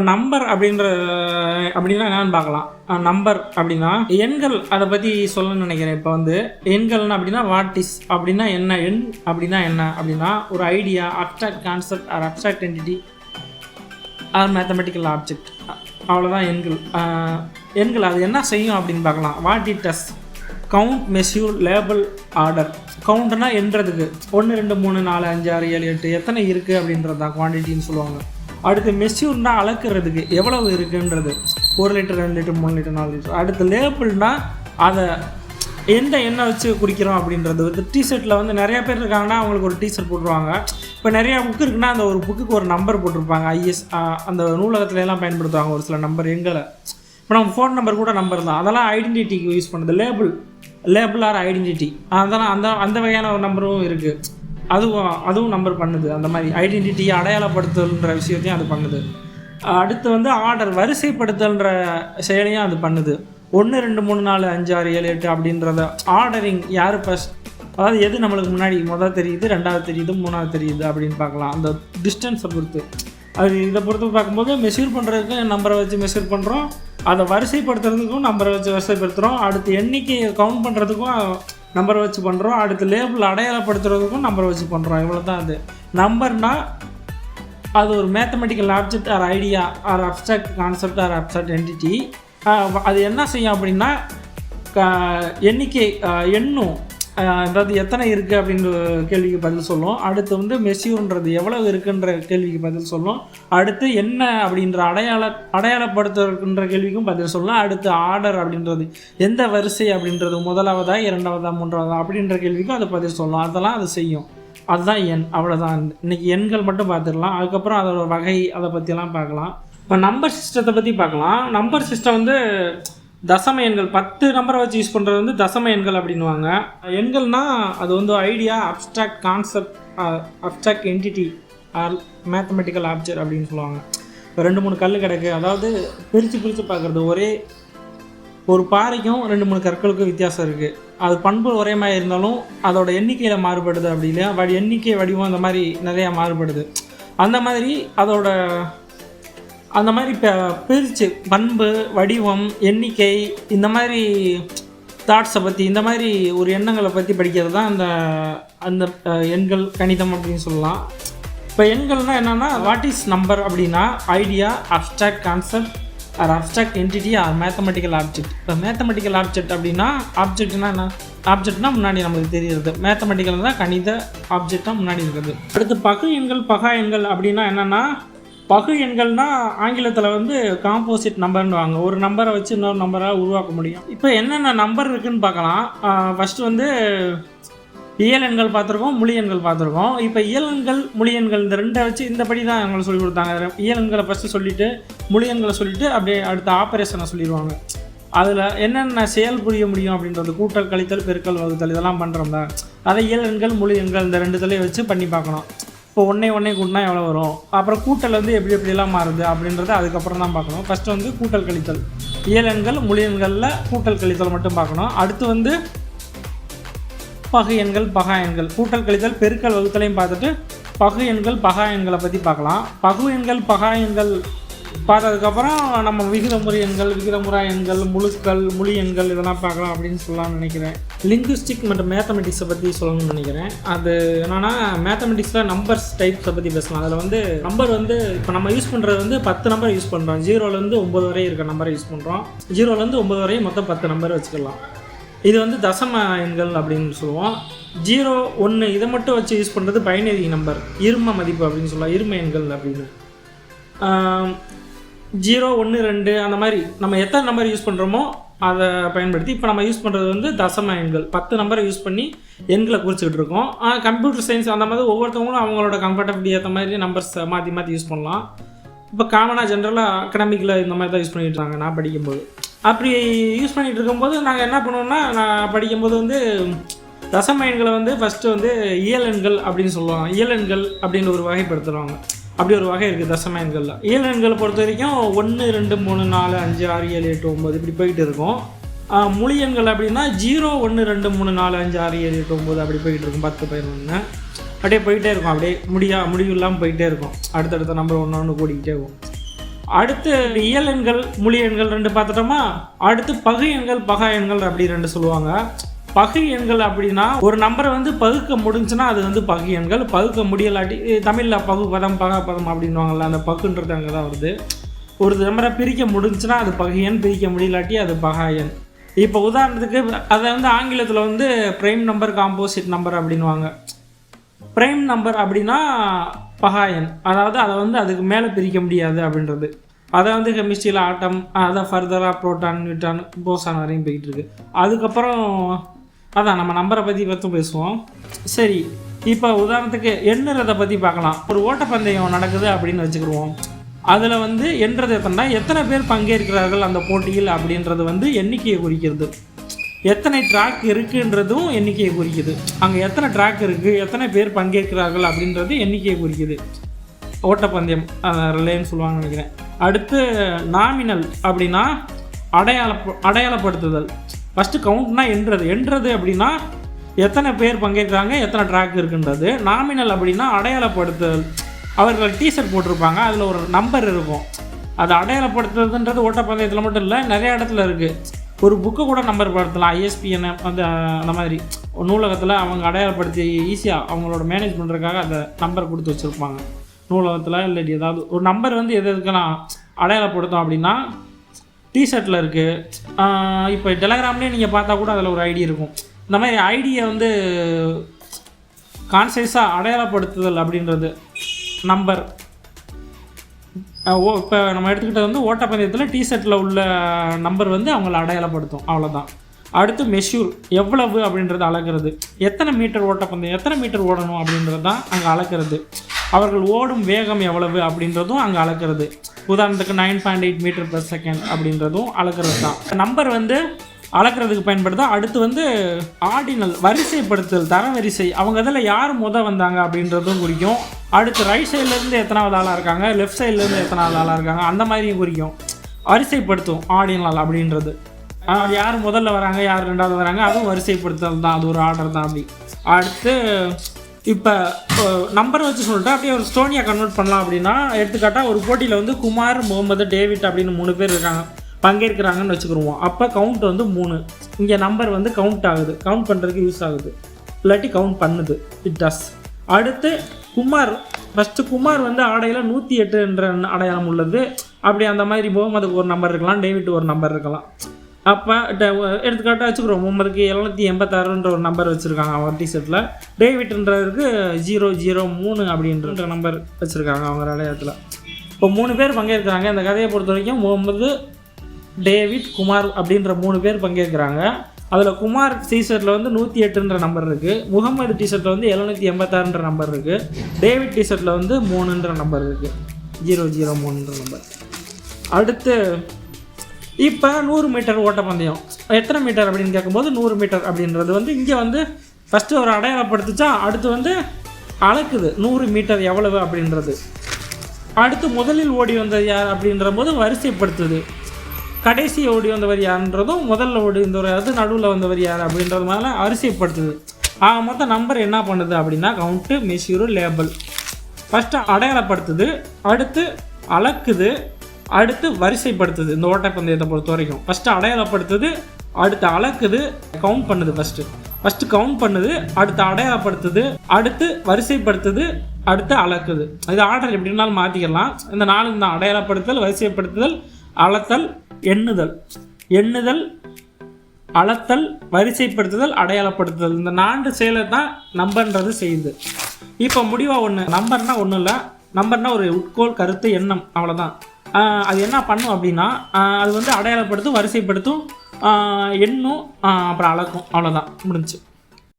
Number அப்படின்னா என்னன்னு பார்க்கலாம். நம்பர் அப்படின்னா எண்கள், அதை பற்றி சொல்லணும்னு நினைக்கிறேன். இப்போ வந்து எண்கள்னு அப்படின்னா வாட் இஸ் அப்படின்னா என்ன, எண் அப்படின்னா என்ன அப்படின்னா ஒரு idea, abstract concept or abstract entity or mathematical object, அவ்வளோதான் எண்கள். எண்கள் அது என்ன செய்யும் அப்படின்னு பார்க்கலாம். What it does count, measure, label, order. கவுண்ட்னா எண்றதுக்கு 1 2 3 4 5 6 7 8 எத்தனை இருக்குது அப்படின்றது தான் குவான்டிட்டின்னு சொல்லுவாங்க. அடுத்து மெஷ்யூர்னா அளக்கிறதுக்கு எவ்வளவு இருக்குன்றது, 1 லிட்டர் 2 லிட்டர் 3 லிட்டர் 4 லிட்டர். அடுத்து லேபிள்னா அதை எந்த எண்ணெய் வச்சு குடிக்கிறோம் அப்படின்றது. ஒரு டிஷர்ட்டில் வந்து நிறையா பேர் இருக்காங்கன்னா அவங்களுக்கு ஒரு டிஷர்ட் போட்டுருவாங்க. இப்போ நிறையா புக்கு இருக்குன்னா அந்த ஒரு புக்குக்கு ஒரு நம்பர் போட்டிருப்பாங்க. அந்த நூலகத்துல எல்லாம் பயன்படுத்துவாங்க ஒரு சில நம்பர் எண்களை. இப்போ நம்ம ஃபோன் நம்பர் கூட நம்பர் தான், அதெல்லாம் ஐடென்டிட்டிக்கு யூஸ் பண்ணுறது. லேபிள் ஆர் ஐடென்டிட்டி, அதெல்லாம் அந்த வகையான ஒரு நம்பரும் இருக்குது. அதுவும் நம்பர் பண்ணுது. அந்த மாதிரி ஐடென்டிட்டியை அடையாளப்படுத்தல்ன்ற விஷயத்தையும் அது பண்ணுது. அடுத்து வந்து ஆர்டர், வரிசைப்படுத்தல்ன்ற செயலையும் அது பண்ணுது. 1 2 3 4 5 6 7 8 அப்படின்றத ஆர்டரிங், யார் ஃபஸ்ட், அதாவது எது நம்மளுக்கு முன்னாடி முதல் தெரியுது, ரெண்டாவது தெரியுது, மூணாவது தெரியுது அப்படின்னு பார்க்கலாம். அந்த டிஸ்டன்ஸை பொறுத்து அது இதை பொறுத்து பார்க்கும்போது மெஷூர் பண்ணுறதுக்கு நம்பரை வச்சு மெஷூர் பண்ணுறோம், அதை வரிசைப்படுத்துறதுக்கும் நம்பரை வச்சு வரிசைப்படுத்துகிறோம். அடுத்து எண்ணிக்கையை கவுண்ட் பண்ணுறதுக்கும் நம்பரை வச்சு பண்ணுறோம். அடுத்து லேபிள் அடையாளப்படுத்துறதுக்கும் நம்பரை வச்சு பண்ணுறோம். இவ்வளோ தான் அது. நம்பர்னால் அது ஒரு mathematical object or idea or abstract concept or abstract entity. அது என்ன செய்யும் அப்படின்னா எண்ணிக்கை எண்ணும், அதாவது எத்தனை இருக்குது அப்படின்ற கேள்விக்கு பதில் சொல்லும். அடுத்து வந்து மெஷ்யூர்ன்றது எவ்வளவு இருக்குன்ற கேள்விக்கு பதில் சொல்லும். அடுத்து என்ன அப்படின்ற அடையாளப்படுத்துகின்ற கேள்விக்கும் பதில் சொல்லலாம். அடுத்து ஆர்டர் அப்படின்றது எந்த வரிசை அப்படின்றது, முதலாவதா இரண்டாவதா மூன்றாவதா அப்படின்ற கேள்விக்கும் அது பதில் சொல்லலாம். அதெல்லாம் அது செய்யும். அதுதான் எண். அவ்வளோதான். இன்றைக்கி எண்கள் மட்டும் பார்த்துடலாம். அதுக்கப்புறம் அதோட வகை, அதை பற்றியெல்லாம் பார்க்கலாம். இப்போ நம்பர் சிஸ்டத்தை பற்றி பார்க்கலாம். நம்பர் சிஸ்டம் வந்து தசம எண்கள், 10 நம்பரை வச்சு யூஸ் பண்ணுறது வந்து தசம எண்கள் அப்படின்வாங்க. எண்கள்னால் அது வந்து idea, abstract concept, abstract entity or mathematical object அப்படின்னு சொல்லுவாங்க. இப்போ 2 3 கல் கிடக்கு, அதாவது பிரித்து பார்க்குறது. ஒரே ஒரு பாறைக்கும் 2 3 கற்களுக்கும் வித்தியாசம் இருக்குது. அது பண்பு ஒரே மாதிரி இருந்தாலும் அதோட எண்ணிக்கையில் மாறுபடுது. அப்படி இல்லையா எண்ணிக்கை, வடிவம், அந்த மாதிரி நிறையா மாறுபடுது. அந்த மாதிரி பிரித்து பண்பு, வடிவம், எண்ணிக்கை, இந்த மாதிரி தாட்ஸை பற்றி, இந்த மாதிரி ஒரு எண்ணங்களை பற்றி படிக்கிறது தான் அந்த எண்கள் கணிதம் அப்படின்னு சொல்லலாம். இப்போ எண்கள்னால் என்னென்னா வாட் இஸ் நம்பர் அப்படின்னா idea, abstract concept or abstract entity or mathematical object. இப்போ மேத்தமெட்டிக்கல் ஆப்ஜெக்ட் அப்படின்னா ஆப்ஜெக்ட்னா என்ன, ஆப்ஜெக்ட்னா முன்னாடி நமக்கு தெரியுறது, மேத்தமெட்டிக்கல் தான் கணித ஆப்ஜெக்டாக முன்னாடி இருக்கிறது. அடுத்து பகு எண்கள், பகா எண்கள் அப்படின்னா என்னென்னா, பகு எண்கள்னால் ஆங்கிலத்தில் வந்து காம்போசிட் நம்பர்னுவாங்க. ஒரு நம்பரை வச்சு இன்னொரு நம்பராக உருவாக்க முடியும். இப்போ என்னென்ன நம்பர் இருக்குதுன்னு பார்க்கலாம். ஃபஸ்ட்டு வந்து இயல் எண்கள் பார்த்துருக்கோம், மொழி எண்கள் பார்த்துருக்கோம். இப்போ இயல் எண்கள், மொழி எண்கள் இந்த ரெண்டை வச்சு இந்த படி தான் எங்களுக்கு சொல்லிக் கொடுத்தாங்க. இயல் எண்களை ஃபஸ்ட்டு சொல்லிவிட்டு மொழி எண்களை சொல்லிவிட்டு அப்படியே அடுத்த ஆப்ரேஷனை சொல்லிடுவாங்க. அதில் என்னென்ன செயல் புரிய முடியும் அப்படின்றது, கூட்டல், கழித்தல், பெருக்கல், வகுத்தல், இதெல்லாம் பண்ணுறோம்ல, அதை இயல் எண்கள், மொழி எண்கள் இந்த 2 வச்சு பண்ணி பார்க்கணும். இப்போ ஒன்றே கூட்டினா எவ்வளோ வரும், அப்புறம் கூட்டல் வந்து எப்படிலாம் மாறுது அப்படின்றத அதுக்கப்புறம் தான் பார்க்கணும். ஃபஸ்ட்டு வந்து கூட்டல், கழித்தல், இயல் எண்கள், மொழி எண்களில் கூட்டல், கழித்தல் மட்டும் பார்க்கணும். அடுத்து வந்து பகு எண்கள், பகா எண்கள், கூட்டல், கழித்தல், பெருக்கல், வகுத்தலையும் பார்த்துட்டு பகு எண்கள், பகா எண்களை பற்றி பார்க்கலாம். பகு எண்கள், பகா எண்கள் பார்த்ததுக்கப்புறம் நம்ம விகிதமுறை எண்கள், விகிதமுறா எண்கள், முழுக்கள், மொழி எண்கள், இதெல்லாம் பார்க்கலாம் அப்படின்னு சொல்லலாம்னு நினைக்கிறேன். லிங்குவிஸ்டிக் மற்றும் மேத்தமெட்டிக்ஸை பற்றி சொல்லணும்னு நினைக்கிறேன். அது என்னென்னா மேத்தமெட்டிக்ஸில் நம்பர்ஸ் டைப்ஸை பற்றி பேசலாம். அதில் வந்து நம்பர் வந்து இப்போ நம்ம யூஸ் பண்ணுறது வந்து 10 நம்பர் யூஸ் பண்ணுறோம். 0லேருந்து 9 வரை இருக்க நம்பரை யூஸ் பண்ணுறோம். 0லேருந்து 9 வரையும் மொத்தம் 10 நம்பர் வச்சுக்கலாம். இது வந்து தசம எண்கள் அப்படின்னு சொல்லுவோம். 0 1 இதை மட்டும் வச்சு யூஸ் பண்ணுறது பைனரி நம்பர், இரும மதிப்பு அப்படின்னு சொல்லலாம், இரும எண்கள் அப்படின்னு. 0 1 2 அந்த மாதிரி நம்ம எத்தனை நம்பர் யூஸ் பண்ணுறோமோ அதை பயன்படுத்தி இப்போ நம்ம யூஸ் பண்ணுறது வந்து தசம எண்கள். 10 நம்பரை யூஸ் பண்ணி எண்களை குறிச்சிக்கிட்டு இருக்கோம். கம்ப்யூட்டர் சயின்ஸ் அந்த மாதிரி ஒவ்வொருத்தவங்களும் அவங்களோட கம்ஃபர்டபிலிட்டி ஏற்ற மாதிரி நம்பர்ஸ் மாற்றி யூஸ் பண்ணலாம். இப்போ காமனாக ஜென்ரலாக அகடமிக்கில் இந்த மாதிரி தான் யூஸ் பண்ணிகிட்டு இருக்காங்க. நான் படிக்கும்போது அப்படி யூஸ் பண்ணிகிட்டு இருக்கும்போது நாங்கள் என்ன பண்ணுவோம்னா, நான் படிக்கும்போது வந்து தசம எண்களை வந்து ஃபஸ்ட்டு வந்து இயல் எண்கள் அப்படின்னு சொல்லுவாங்க. இயல் எண்கள் அப்படின்னு ஒரு வகைப்படுத்துகிறாங்க. அப்படி ஒரு வகை இருக்குது தசம எண்களில். இயல் எண்களை பொறுத்த வரைக்கும் 1 2 3 4 5 6 7 8 9 இப்படி போயிட்டு இருக்கும். மொழி எண்கள் அப்படின்னா 0 1 2 3 4 5 6 7 8 9 அப்படி போயிட்டு இருக்கும். 10 11 அப்படியே போயிட்டே இருக்கும். அப்படியே முடிவு இல்லாமல் போயிட்டே இருக்கும். அடுத்தடுத்த நம்பர் ஒன்று கூடிக்கிட்டே இருக்கும். அடுத்து இயல் எண்கள் முழு எண்கள் 2 பார்த்துட்டோமா. அடுத்து பகு எண்கள் பகா எண்கள் அப்படி 2 சொல்லுவாங்க. பகு எண்கள் அப்படின்னா ஒரு நம்பரை வந்து பகுக்க முடிஞ்சுன்னா அது வந்து பகு எண்கள். பகுக்க முடியலாட்டி தமிழில் பகு பதம் பகா பதம் அப்படின்வாங்கள்ல, அந்த பகுன்றது அங்கே தான் வருது. ஒரு நம்பரை பிரிக்க முடிஞ்சுன்னா அது பகு எண், பிரிக்க முடியலாட்டி அது பகா எண். இப்போ உதாரணத்துக்கு அதை வந்து ஆங்கிலத்தில் வந்து ப்ரைம் நம்பர் காம்போசிட் நம்பர் அப்படின்வாங்க. ப்ரைம் நம்பர் அப்படின்னா பகா எண், அதாவது அதை வந்து அதுக்கு மேலே பிரிக்க முடியாது அப்படின்றது. அதை வந்து கெமிஸ்ட்ரியில் ஆட்டம், அதை ஃபர்தராக புரோட்டான் நியூட்ரான் போசான் வரையும் போய்கிட்டு இருக்கு. அதுக்கப்புறம் அதான் நம்ம நம்பரை பற்றி பேசுவோம். சரி, இப்போ உதாரணத்துக்கு எண்ணுறதை பற்றி பார்க்கலாம். ஒரு ஓட்டப்பந்தயம் நடக்குது அப்படின்னு வச்சுக்கிடுவோம். அதில் வந்து எண்றது எத்தனை பேர் பங்கேற்கிறார்கள் அந்த போட்டியில் அப்படின்றது வந்து எண்ணிக்கையை குறிக்கிறது. எத்தனை ட்ராக் இருக்குன்றதும் எண்ணிக்கையை குறிக்குது. அங்கே எத்தனை ட்ராக் இருக்குது, எத்தனை பேர் பங்கேற்கிறார்கள் அப்படின்றது எண்ணிக்கையை குறிக்குது. ஓட்டப்பந்தயம் ரிலேன்னு சொல்லுவாங்கன்னு நினைக்கிறேன். அடுத்து நாமினல் அப்படின்னா அடையாளப்படுத்துதல். ஃபஸ்ட்டு கவுண்ட்னா எண்றது அப்படின்னா எத்தனை பேர் பங்கேற்கிறாங்க, எத்தனை ட்ராக் இருக்குன்றது. நாமினல் அப்படின்னா அடையாளப்படுத்துதல். அவர்கள் டிஷர்ட் போட்டிருப்பாங்க, அதில் ஒரு நம்பர் இருக்கும். அது அடையாளப்படுத்துறதுன்றது ஓட்டப்பந்தயத்தில் மட்டும் இல்லை, நிறைய இடத்துல இருக்குது. ஒரு புக்கை கூட நம்பர் படுத்தலாம். ISBN அந்த மாதிரி நூலகத்தில் அவங்க அடையாளப்படுத்தி ஈஸியாக அவங்களோட மேனேஜ் பண்ணுறதுக்காக அந்த நம்பர் கொடுத்து வச்சுருப்பாங்க நூலகத்தில். இல்லாட்டி ஏதாவது ஒரு நம்பர் வந்து எதுக்கெல்லாம் அடையாளப்படுத்தும் அப்படின்னா டிஷர்ட்டில் இருக்குது. இப்போ டெலகிராம்லேயே நீங்கள் பார்த்தா கூட அதில் ஒரு ஐடி இருக்கும். இந்த மாதிரி ஐடியை வந்து கான்சியஸாக அடையாளப்படுத்துதல் அப்படின்றது நம்பர். இப்போ நம்ம எடுத்துக்கிட்டது வந்து ஓட்டப்பந்தயத்தில் டிஷர்ட்டில் உள்ள நம்பர் வந்து அவங்கள அடையாளப்படுத்தும், அவ்வளோதான். அடுத்து மெஷூர், எவ்வளவு அப்படின்றத அளக்கிறது. எத்தனை மீட்டர் ஓட்டப்பந்தயம், எத்தனை மீட்டர் ஓடணும் அப்படின்றது தான் அங்கே அளக்கிறது. அவர்கள் ஓடும் வேகம் எவ்வளவு அப்படின்றதும் அங்கே அளக்கிறது. உதாரணத்துக்கு 9.8 மீட்டர் பெர் செகண்ட் அப்படின்றதும் அளக்கிறது தான். நம்பர் வந்து அளக்கிறதுக்கு பயன்படுதா. அடுத்து வந்து ஆர்டினல், வரிசைப்படுத்தல், தரவரிசை. அவங்க இதில் யார் வந்தாங்க அப்படின்றதும் குறிக்கும். அடுத்து ரைட் சைட்லேருந்து எத்தனாவது ஆளாக இருக்காங்க, லெஃப்ட் சைட்லேருந்து எத்தனாவது ஆளாக இருக்காங்க, அந்த மாதிரியும் குறிக்கும். வரிசைப்படுத்தும் ஆர்டினல் அப்படின்றது. யார் முதல்ல வராங்க, யார் ரெண்டாவது வராங்க, அதுவும் வரிசைப்படுத்தல் தான், அது ஒரு ஆர்டர் தான். அப்படி அடுத்து இப்போ நம்பரை வச்சு சொல்லிட்டு அப்படியே ஒரு ஸ்டோனியாக கன்வெர்ட் பண்ணலாம். அப்படின்னா எடுத்துக்காட்டால் ஒரு போட்டியில் வந்து குமார், முகமது, டேவிட் அப்படின்னு 3 பேர் இருக்காங்க, பங்கேற்கிறாங்கன்னு வச்சுக்கிடுவோம். அப்போ கவுண்ட் வந்து 3. இங்கே நம்பர் வந்து கவுண்ட் ஆகுது, கவுண்ட் பண்ணுறதுக்கு யூஸ் ஆகுது, இல்லாட்டி கவுண்ட் பண்ணுது, இட் டஸ். அடுத்து குமார், ஃபஸ்ட்டு குமார் வந்து ஆடையில் 108 என்ற அடையாளம் உள்ளது. அப்படி அந்த மாதிரி முகமதுக்கு ஒரு நம்பர் இருக்கலாம், டேவிட் ஒரு நம்பர் இருக்கலாம். அப்போ எடுத்துக்காட்டாக வச்சுக்கிறோம், முகமதுக்கு 786 ஒரு நம்பர் வச்சுருக்காங்க அவங்க டிஷர்ட்டில். டேவிட்ன்றதுக்கு 003 அப்படின்ற நம்பர் வச்சுருக்காங்க அவங்க அடையாளத்தில். இப்போ 3 பேர் பங்கேற்கிறாங்க. இந்த கதையை பொறுத்த வரைக்கும் முகமது, டேவிட், குமார் அப்படின்ற 3 பேர் பங்கேற்கிறாங்க. அதில் குமார் டிஷர்ட்டில் வந்து 108 நம்பர் இருக்குது, முகமது டிஷர்ட்டில் வந்து 786 நம்பர் இருக்குது, டேவிட் டிஷர்ட்டில் வந்து 3 நம்பர் இருக்குது, 003 நம்பர். அடுத்து இப்போ 100 மீட்டர் ஓட்டப்பந்தயம். எத்தனை மீட்டர் அப்படின்னு கேட்கும்போது 100 மீட்டர் அப்படின்றது வந்து இங்கே வந்து ஃபஸ்ட்டு ஒரு அடையாளப்படுத்துச்சா, அடுத்து வந்து அளக்குது 100 மீட்டர் எவ்வளவு அப்படின்றது. அடுத்து முதலில் ஓடி வந்தது யார் அப்படின்ற போது வரிசைப்படுத்துது. கடைசி ஓடி வந்தவர் யாருன்றதும், முதல்ல ஓடி வந்தவர் யார், நடுவில் வந்தவர் யார் அப்படின்றது மேலே வரிசைப்படுத்துது. ஆக மொத்தம் நம்பர் என்ன பண்ணுது அப்படின்னா கவுண்ட்டு, மெஷூரு, லேபிள். ஃபஸ்ட்டு அடையாளப்படுத்துது, அடுத்து அளக்குது, அடுத்து வரிசைப்படுத்துது. இந்த ஓட்டப்பந்தயத்தை பொறுத்த வரைக்கும் ஃபஸ்ட்டு அடையாளப்படுத்துது, அடுத்து அளக்குது, கவுண்ட் பண்ணுது. ஃபஸ்ட்டு கவுண்ட் பண்ணுது, அடுத்து அடையாளப்படுத்துது, அடுத்து வரிசைப்படுத்துது, அடுத்து அளக்குது. இது ஆர்டர் எப்படி இருந்தாலும் மாற்றிக்கலாம். இந்த 4 தான்: அடையாளப்படுத்துதல், வரிசைப்படுத்துதல், அளத்தல், எண்ணுதல், அளத்தல், வரிசைப்படுத்துதல், அடையாளப்படுத்துதல். இந்த 4 செயலை தான் நம்பர்ன்றது செய்யுது. இப்போ முடிவாக ஒன்று, நம்பர்னால் ஒன்றும் இல்லை, நம்பர்னால் ஒரு உட்கோள், கருத்து, எண்ணம், அவ்வளோதான். அது என்ன பண்ணும் அப்படின்னா அது வந்து அடையாளப்படுத்தும், வரிசைப்படுத்தும், எண்ணும், அப்புறம் அளக்கும், அவ்வளோதான், முடிஞ்சு.